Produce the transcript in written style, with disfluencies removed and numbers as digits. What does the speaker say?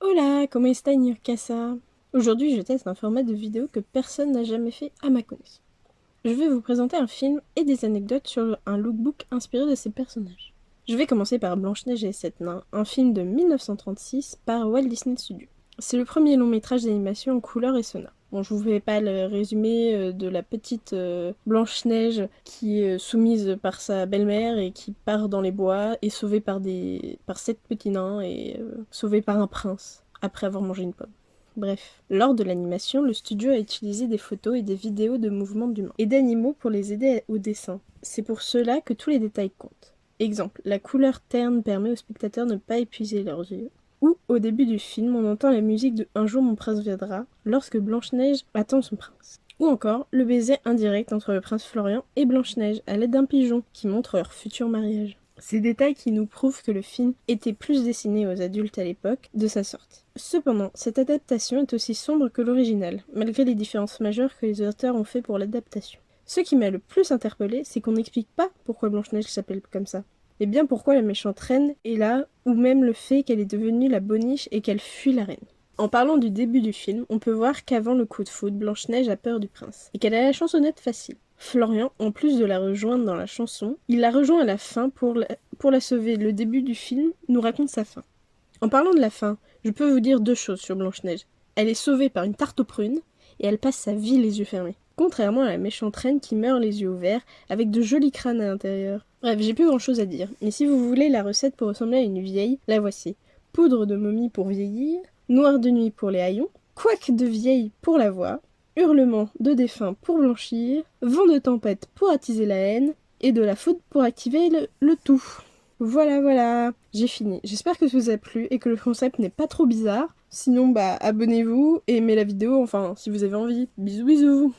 Hola, comment está Casa? Aujourd'hui, je teste un format de vidéo que personne n'a jamais fait à ma connaissance. Je vais vous présenter un film et des anecdotes sur un lookbook inspiré de ces personnages. Je vais commencer par Blanche-Neige et les 7 nains, un film de 1936 par Walt Disney Studios. C'est le premier long métrage d'animation en couleur et sonore. Bon, je vous fais pas le résumé de la petite Blanche-Neige qui est soumise par sa belle-mère et qui part dans les bois et sauvée par 7 petits nains et sauvée par un prince après avoir mangé une pomme. Bref, lors de l'animation, le studio a utilisé des photos et des vidéos de mouvements d'humains et d'animaux pour les aider au dessin. C'est pour cela que tous les détails comptent. Exemple, la couleur terne permet aux spectateurs de ne pas épuiser leurs yeux. Ou, au début du film, on entend la musique de Un jour mon prince viendra, lorsque Blanche-Neige attend son prince. Ou encore, le baiser indirect entre le prince Florian et Blanche-Neige à l'aide d'un pigeon, qui montre leur futur mariage. Ces détails qui nous prouvent que le film était plus destiné aux adultes à l'époque de sa sortie. Cependant, cette adaptation est aussi sombre que l'original, malgré les différences majeures que les auteurs ont fait pour l'adaptation. Ce qui m'a le plus interpellé, c'est qu'on n'explique pas pourquoi Blanche-Neige s'appelle comme ça, mais bien pourquoi la méchante reine est là, ou même le fait qu'elle est devenue la boniche et qu'elle fuit la reine. En parlant du début du film, on peut voir qu'avant le coup de foudre, Blanche-Neige a peur du prince, et qu'elle a la chansonnette facile. Florian, en plus de la rejoindre dans la chanson, il la rejoint à la fin pour la sauver. Le début du film nous raconte sa fin. En parlant de la fin, je peux vous dire deux choses sur Blanche-Neige. Elle est sauvée par une tarte aux prunes, et elle passe sa vie les yeux fermés. Contrairement à la méchante reine qui meurt les yeux ouverts, avec de jolis crânes à l'intérieur. Bref, j'ai plus grand chose à dire, mais si vous voulez la recette pour ressembler à une vieille, la voici. Poudre de momie pour vieillir, noir de nuit pour les haillons, couac de vieille pour la voix, hurlement de défunt pour blanchir, vent de tempête pour attiser la haine, et de la foudre pour activer le tout. Voilà, j'ai fini. J'espère que ça vous a plu et que le concept n'est pas trop bizarre. Sinon, abonnez-vous et aimez la vidéo, enfin, si vous avez envie. Bisous bisous.